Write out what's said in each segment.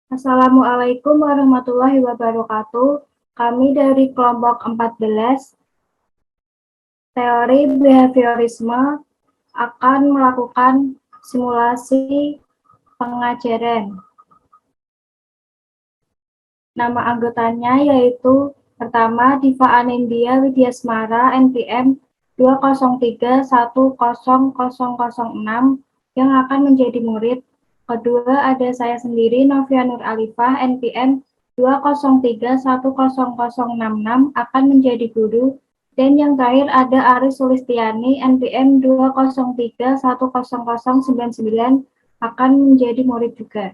Assalamualaikum warahmatullahi wabarakatuh. Kami dari kelompok 14 teori behaviorisme akan melakukan simulasi pengajaran. Nama anggotanya yaitu pertama Diva Anindya Widyasmara NPM 203100006 yang akan menjadi murid. Kedua ada saya sendiri Novia Nur Alifah NPM 203100066 akan menjadi guru. Dan yang terakhir ada Aris Sulistiani NPM 203100099 akan menjadi murid juga.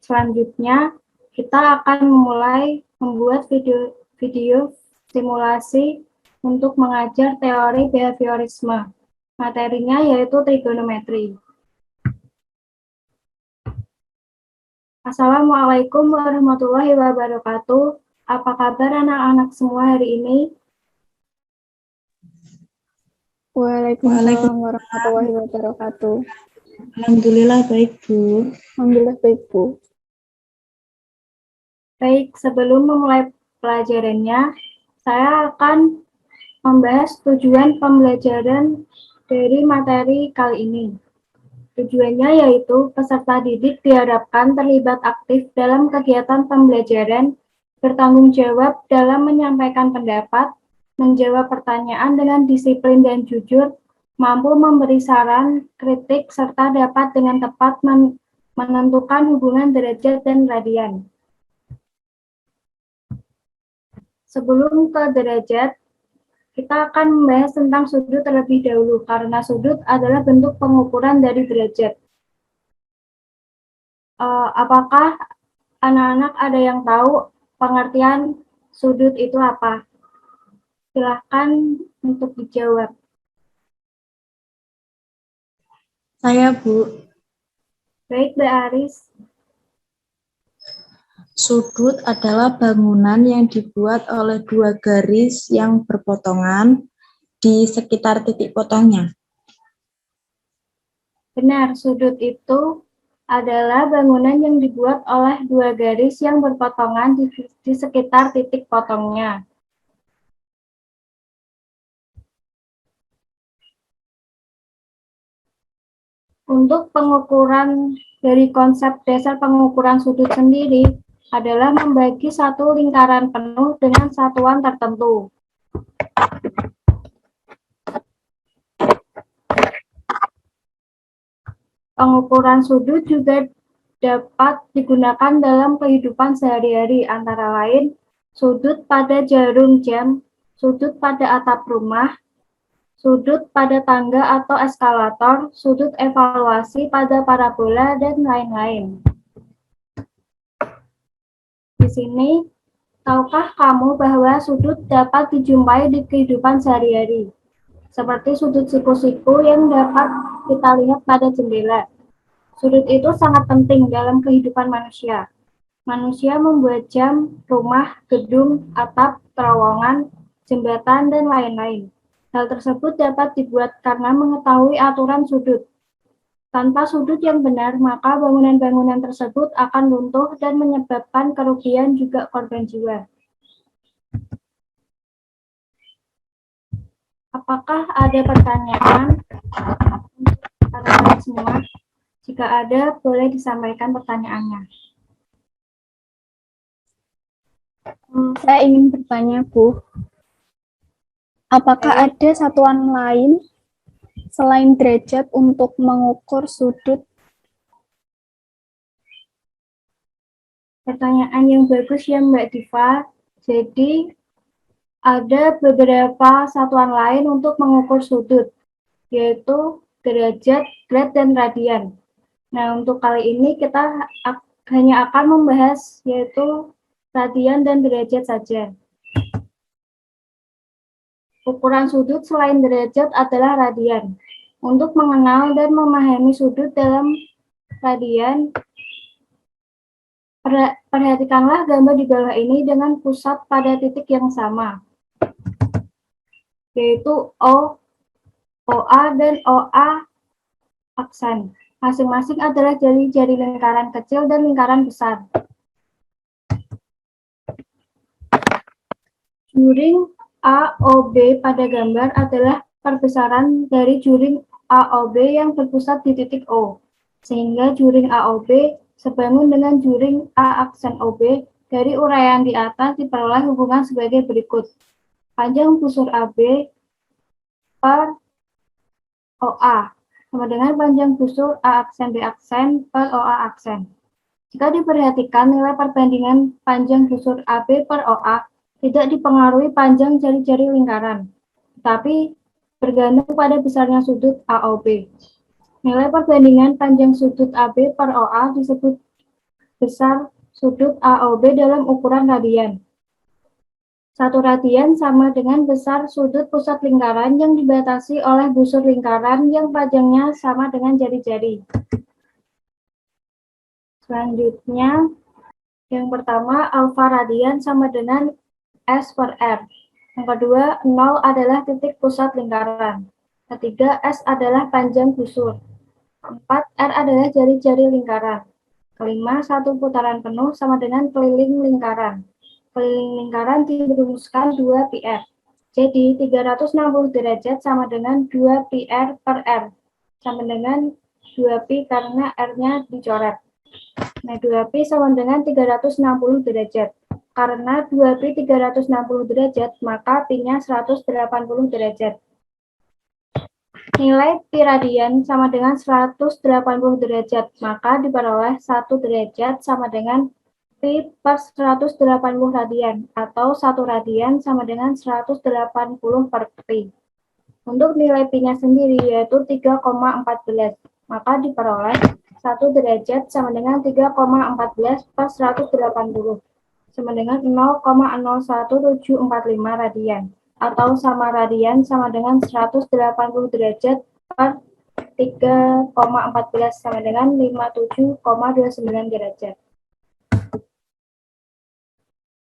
Selanjutnya, kita akan memulai membuat video simulasi untuk mengajar teori behaviorisme. Materinya yaitu trigonometri. Assalamualaikum warahmatullahi wabarakatuh. Apa kabar anak-anak semua hari ini? Waalaikumsalam warahmatullahi wabarakatuh. Alhamdulillah baik, Bu. Alhamdulillah baik, Bu. Baik, sebelum memulai pelajarannya, saya akan membahas tujuan pembelajaran dari materi kali ini. Tujuannya yaitu peserta didik diharapkan terlibat aktif dalam kegiatan pembelajaran, bertanggung jawab dalam menyampaikan pendapat, menjawab pertanyaan dengan disiplin dan jujur, mampu memberi saran, kritik, serta dapat dengan tepat menentukan hubungan derajat dan radian. Sebelum ke derajat, kita akan membahas tentang sudut terlebih dahulu, karena sudut adalah bentuk pengukuran dari derajat. Apakah anak-anak ada yang tahu pengertian sudut itu apa? Silahkan untuk dijawab. Saya, Bu. Baik, Mbak Aris. Sudut adalah bangunan yang dibuat oleh dua garis yang berpotongan di sekitar titik potongnya. Benar, sudut itu adalah bangunan yang dibuat oleh dua garis yang berpotongan di sekitar titik potongnya. Untuk pengukuran dari konsep dasar pengukuran sudut sendiri adalah membagi satu lingkaran penuh dengan satuan tertentu. Pengukuran sudut juga dapat digunakan dalam kehidupan sehari-hari, antara lain sudut pada jarum jam, sudut pada atap rumah, sudut pada tangga atau eskalator, sudut evaluasi pada parabola, dan lain-lain. Di sini, tahukah kamu bahwa sudut dapat dijumpai di kehidupan sehari-hari? Seperti sudut siku-siku yang dapat kita lihat pada jendela. Sudut itu sangat penting dalam kehidupan manusia. Manusia membuat jam, rumah, gedung, atap, terowongan, jembatan, dan lain-lain. Hal tersebut dapat dibuat karena mengetahui aturan sudut. Tanpa sudut yang benar, maka bangunan-bangunan tersebut akan runtuh dan menyebabkan kerugian juga korban jiwa. Apakah ada pertanyaan untuk anak-anak semua? Jika ada, boleh disampaikan pertanyaannya. Saya ingin bertanya, Bu. Apakah ada satuan lain selain derajat untuk mengukur sudut? Pertanyaan yang bagus ya Mbak Diva. Jadi ada beberapa satuan lain untuk mengukur sudut, yaitu derajat, grad, dan radian. Nah, untuk kali ini kita hanya akan membahas yaitu radian dan derajat saja. Ukuran sudut selain derajat adalah radian. Untuk mengenal dan memahami sudut dalam radian, perhatikanlah gambar di bawah ini dengan pusat pada titik yang sama, yaitu O, OA, dan OA aksen. Masing-masing adalah jari-jari lingkaran kecil dan lingkaran besar. Juring AOB pada gambar adalah perbesaran dari juring AOB yang berpusat di titik O, sehingga juring AOB sebangun dengan juring A aksen OB. Dari uraian di atas diperoleh hubungan sebagai berikut. Panjang busur AB per OA sama dengan panjang busur A aksen B aksen per OA aksen. Jika diperhatikan, nilai perbandingan panjang busur AB per OA tidak dipengaruhi panjang jari-jari lingkaran, tetapi bergantung pada besarnya sudut AOB. Nilai perbandingan panjang sudut AB per OA disebut besar sudut AOB dalam ukuran radian. 1 radian sama dengan besar sudut pusat lingkaran yang dibatasi oleh busur lingkaran yang panjangnya sama dengan jari-jari. Selanjutnya, yang pertama, alfa radian sama dengan S per R. Yang kedua, 0 adalah titik pusat lingkaran. Ketiga, S adalah panjang busur. 4, R adalah jari-jari lingkaran. Kelima, 1 putaran penuh sama dengan keliling lingkaran. Keliling lingkaran dirumuskan 2 PR. Jadi, 360 derajat sama dengan 2 PR per R. Sama dengan 2Pi karena R-nya dicoret. Nah, 2Pi sama dengan 360 derajat. Karena 2Pi 360 derajat, maka Pi-nya 180 derajat. Nilai pi radian sama dengan 180 derajat, maka diperoleh 1 derajat sama dengan pi per 180 radian, atau 1 radian sama dengan 180 per pi. Untuk nilai pi-nya sendiri yaitu 3,14, maka diperoleh 1 derajat sama dengan 3,14 per 180, sama dengan 0,01745 radian. Atau sama radian sama dengan 180 derajat per 3,14 sama dengan 57,29 derajat.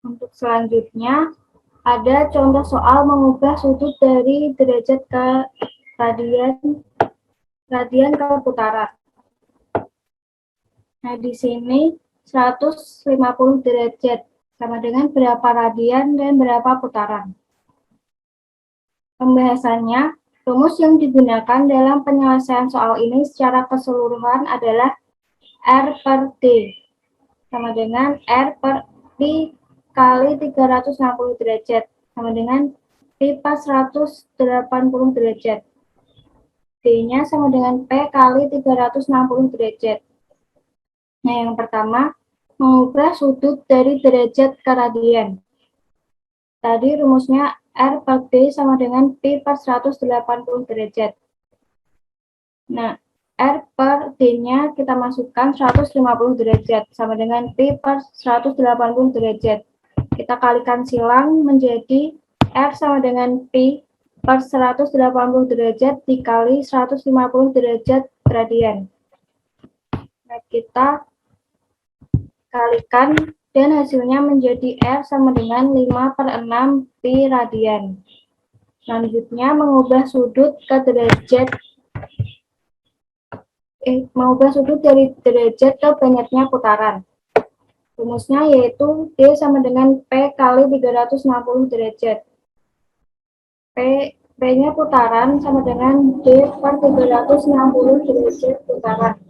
Untuk selanjutnya, ada contoh soal mengubah sudut dari derajat ke radian ke putaran. Nah, di sini 150 derajat sama dengan berapa radian dan berapa putaran. Pembahasannya, rumus yang digunakan dalam penyelesaian soal ini secara keseluruhan adalah R per D sama dengan R per Pi kali 360 derajat sama dengan Pi per 180 derajat. D-nya sama dengan P kali 360 derajat. Nah, yang pertama, mengubah sudut dari derajat ke radian. Tadi rumusnya R per D sama dengan Pi per 180 derajat. Nah, R per D-nya kita masukkan 150 derajat, sama dengan Pi per 180 derajat. Kita kalikan silang menjadi R sama dengan Pi per 180 derajat dikali 150 derajat radian. Nah, kita kalikan dan hasilnya menjadi R sama dengan 5 per 6 Pi radian. Selanjutnya, mengubah sudut dari derajat ke banyaknya putaran. Rumusnya yaitu D sama dengan P kali 360 derajat. P-nya putaran sama dengan D per 360 derajat putaran.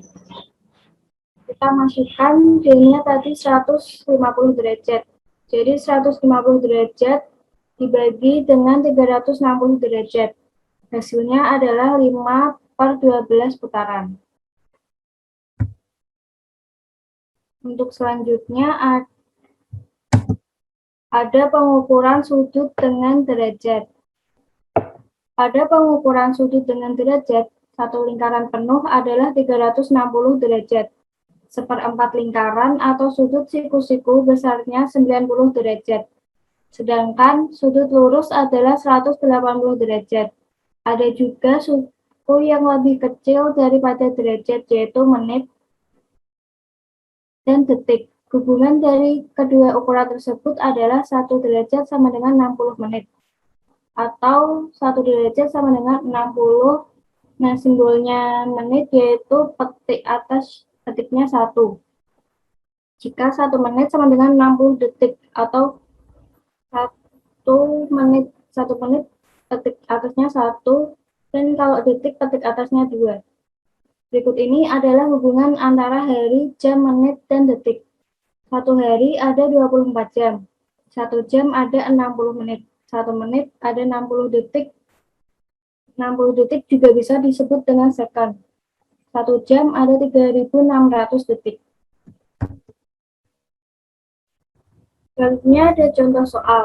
Kita masukkan D-nya tadi 150 derajat. Jadi 150 derajat dibagi dengan 360 derajat. Hasilnya adalah 5 per 12 putaran. Untuk selanjutnya ada pengukuran sudut dengan derajat. Pada pengukuran sudut dengan derajat, satu lingkaran penuh adalah 360 derajat. 1/4 lingkaran atau sudut siku-siku besarnya 90 derajat. Sedangkan sudut lurus adalah 180 derajat. Ada juga suku yang lebih kecil daripada derajat, yaitu menit dan detik. Hubungan dari kedua ukuran tersebut adalah 1 derajat sama dengan 60 menit. Atau 1 derajat sama dengan 60 Nah, simbolnya menit yaitu petik atas petiknya 1. Jika 1 menit sama dengan 60 detik atau 1 menit petik atasnya 1, dan kalau detik petik atasnya 2. Berikut ini adalah hubungan antara hari, jam, menit, dan detik. 1 hari ada 24 jam. 1 jam ada 60 menit. 1 menit ada 60 detik. 60 detik juga bisa disebut dengan second. 1 jam ada 3.600 detik. Selanjutnya ada contoh soal.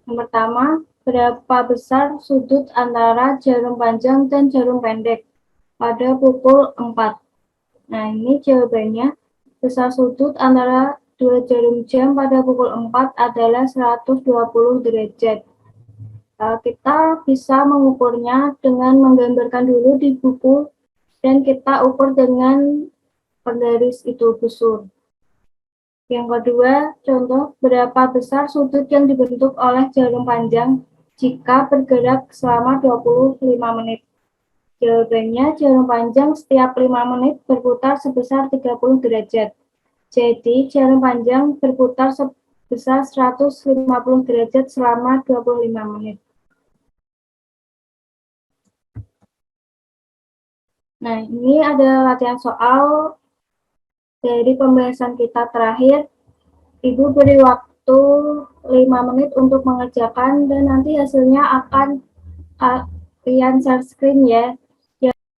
Yang pertama, berapa besar sudut antara jarum panjang dan jarum pendek pada pukul 4? Nah, ini jawabannya. Besar sudut antara dua jarum jam pada pukul 4 adalah 120 derajat. Kita bisa mengukurnya dengan menggambarkan dulu di buku dan kita ukur dengan penggaris itu busur. Yang kedua, contoh berapa besar sudut yang dibentuk oleh jarum panjang jika bergerak selama 25 menit. Jawabannya, jarum panjang setiap 5 menit berputar sebesar 30 derajat. Jadi, jarum panjang berputar sebesar 150 derajat selama 25 menit. Nah, ini ada latihan soal dari pembahasan kita terakhir. Ibu beri waktu 5 menit untuk mengerjakan dan nanti hasilnya akan kalian share screen ya.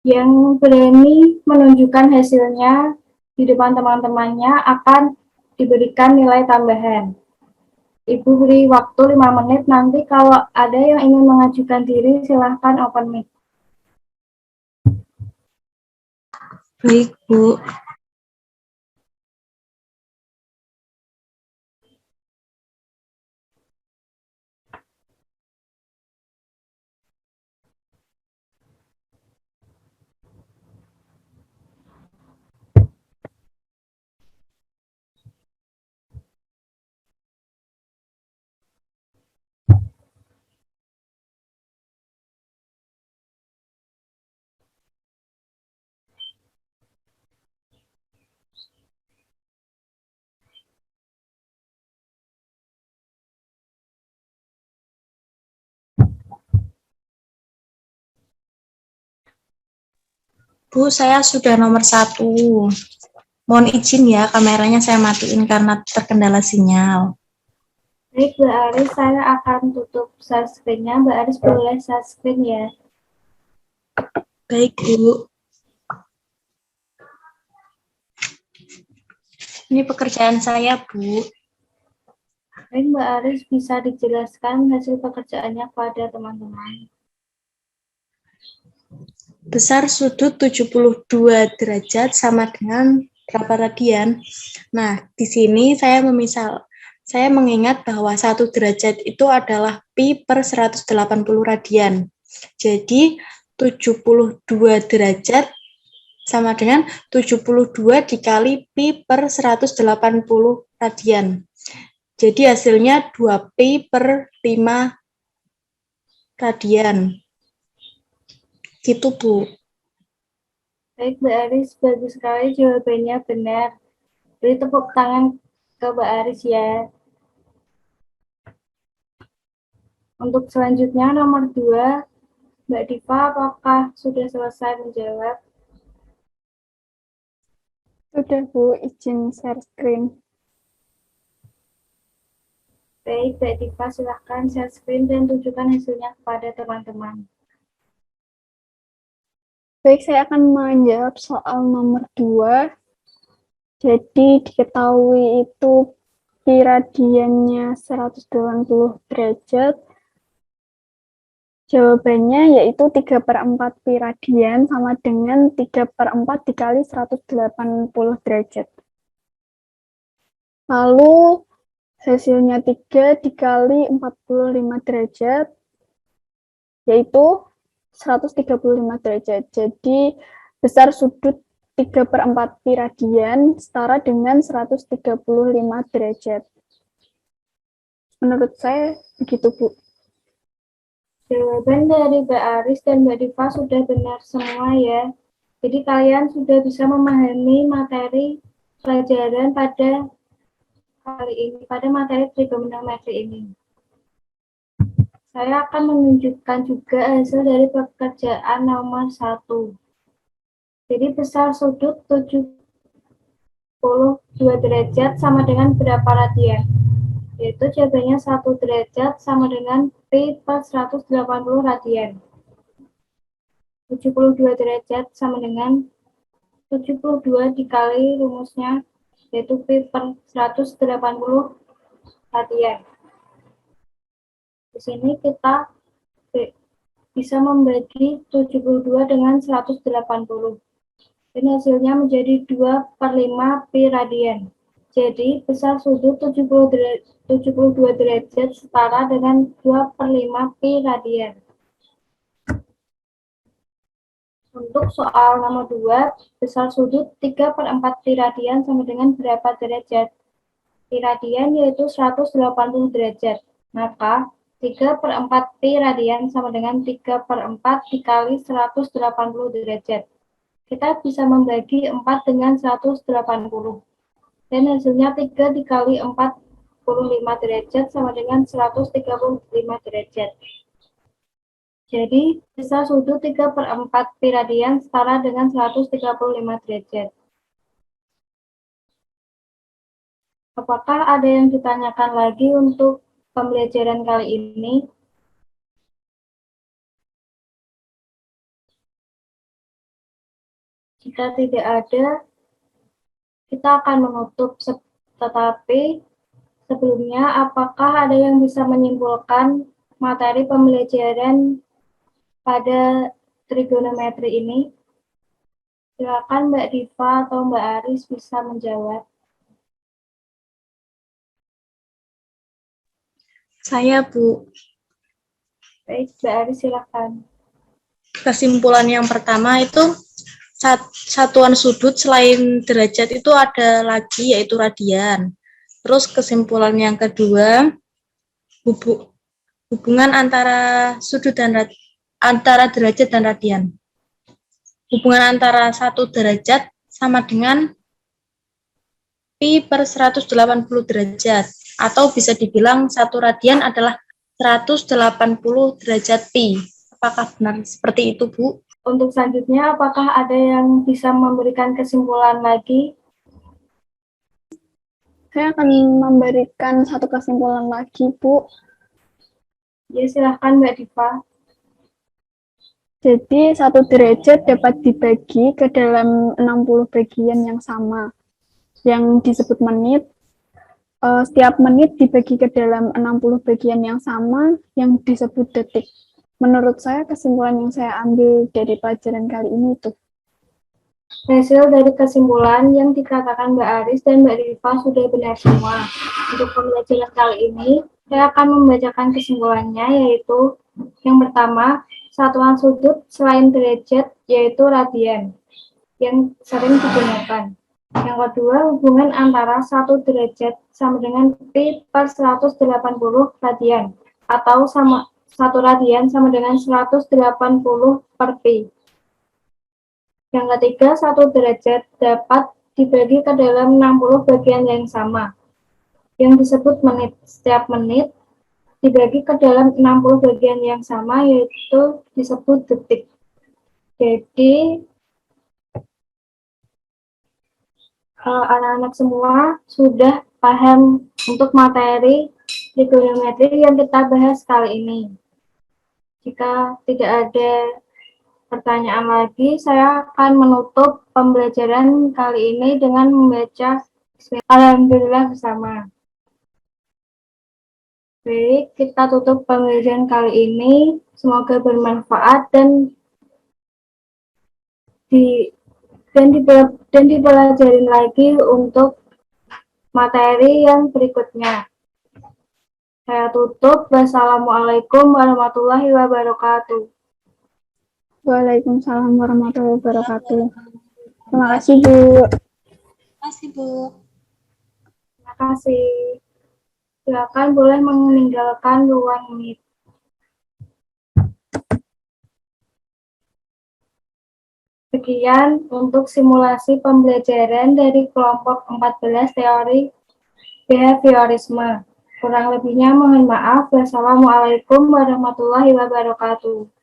Yang berani menunjukkan hasilnya di depan teman-temannya akan diberikan nilai tambahan. Ibu beri waktu 5 menit, nanti kalau ada yang ingin mengajukan diri silahkan open mic. Baik, Bu. Bu, saya sudah nomor 1. Mohon izin ya, kameranya saya matiin karena terkendala sinyal. Baik, Mbak Aris, saya akan tutup share screen-nya. Mbak Aris boleh share screen ya. Baik, Bu. Ini pekerjaan saya, Bu. Baik, Mbak Aris, bisa dijelaskan hasil pekerjaannya kepada teman-teman. Besar sudut 72 derajat sama dengan berapa radian? Nah, di sini saya mengingat bahwa 1 derajat itu adalah pi per 180 radian. Jadi, 72 derajat sama dengan 72 dikali pi per 180 radian. Jadi hasilnya 2pi per 5 radian. Gitu, Bu. Baik, Mbak Aris, bagus sekali jawabannya benar. Beri tepuk tangan ke Mbak Aris ya. Untuk selanjutnya nomor 2, Mbak Diva, apakah sudah selesai menjawab? Sudah, Bu, izin share screen. Baik, Mbak Diva, silahkan share screen dan tunjukkan hasilnya kepada teman-teman. Baik, saya akan menjawab soal nomor 2. Jadi, diketahui itu pi radiannya 180 derajat. Jawabannya yaitu 3/4 pi radian sama dengan 3/4 dikali 180 derajat. Lalu, hasilnya 3 dikali 45 derajat, yaitu 135 derajat. Jadi, besar sudut 3/4 pi radian setara dengan 135 derajat. Menurut saya, begitu, Bu. Jawaban dari Mbak Aris dan Mbak Diva sudah benar semua ya. Jadi kalian sudah bisa memahami materi pelajaran pada kali ini, pada materi trigonometri ini. Saya akan menunjukkan juga hasil dari pekerjaan nomor 1. Jadi besar sudut 72 derajat sama dengan berapa radian? Yaitu jawabannya 1 derajat sama dengan Pi per 180 radian. 72 derajat sama dengan 72 dikali rumusnya, yaitu Pi per 180 radian. Di sini kita bisa membagi 72 dengan 180. Dan hasilnya menjadi 2/5 Pi radian. Jadi, besar sudut 72 derajat setara dengan 2/5 Pi radian. Untuk soal nomor 2, besar sudut 3/4 Pi radian sama dengan berapa derajat? Pi radian yaitu 180 derajat. Maka, 3/4 Pi radian sama dengan 3/4 dikali 180 derajat. Kita bisa membagi 4 dengan 180. Dan hasilnya 3 dikali 45 derajat sama dengan 135 derajat. Jadi, besar sudut 3/4 Pi radian setara dengan 135 derajat. Apakah ada yang ditanyakan lagi untuk pembelajaran kali ini? Jika tidak ada, kita akan menutup. Tetapi sebelumnya, apakah ada yang bisa menyimpulkan materi pembelajaran pada trigonometri ini? Silakan Mbak Diva atau Mbak Aris bisa menjawab. Saya, Bu. Baik, Mbak Aris silakan. Kesimpulan yang pertama itu satuan sudut selain derajat itu ada lagi, yaitu radian. Terus kesimpulan yang kedua, hubungan antara sudut dan antara derajat dan radian. Hubungan antara 1 derajat sama dengan Pi per 180 derajat. Atau bisa dibilang 1 radian adalah 180 derajat Pi. Apakah benar seperti itu, Bu? Untuk selanjutnya, apakah ada yang bisa memberikan kesimpulan lagi? Saya akan memberikan satu kesimpulan lagi, Bu. Ya, silahkan Mbak Diva. Jadi, 1 derajat dapat dibagi ke dalam 60 bagian yang sama, yang disebut menit. Setiap menit dibagi ke dalam 60 bagian yang sama, yang disebut detik. Menurut saya, kesimpulan yang saya ambil dari pelajaran kali ini itu. Hasil dari kesimpulan yang dikatakan Mbak Aris dan Mbak Diva sudah benar semua. Untuk pembelajaran kali ini, saya akan membacakan kesimpulannya, yaitu yang pertama, satuan sudut selain derajat, yaitu radian, yang sering digunakan. Yang kedua, hubungan antara 1 derajat sama dengan Pi per 180 radian, atau 1 radian sama dengan 180 per Pi. Yang ketiga, 1 derajat dapat dibagi ke dalam 60 bagian yang sama, yang disebut menit. Setiap menit dibagi ke dalam 60 bagian yang sama, yaitu disebut detik. Jadi, anak-anak semua sudah paham untuk materi trigonometri yang kita bahas kali ini. Jika tidak ada pertanyaan lagi, saya akan menutup pembelajaran kali ini dengan membaca Alhamdulillah bersama. Baik, kita tutup pembelajaran kali ini. Semoga bermanfaat dan dipelajarin lagi untuk materi yang berikutnya. Saya tutup. Wassalamualaikum warahmatullahi wabarakatuh. Waalaikumsalam warahmatullahi wabarakatuh. Terima kasih, Bu. Terima kasih, Bu. Terima kasih. Silakan boleh meninggalkan ruang meet. Sekian untuk simulasi pembelajaran dari kelompok 14 teori behaviorisme. Kurang lebihnya mohon maaf. Wassalamualaikum warahmatullahi wabarakatuh.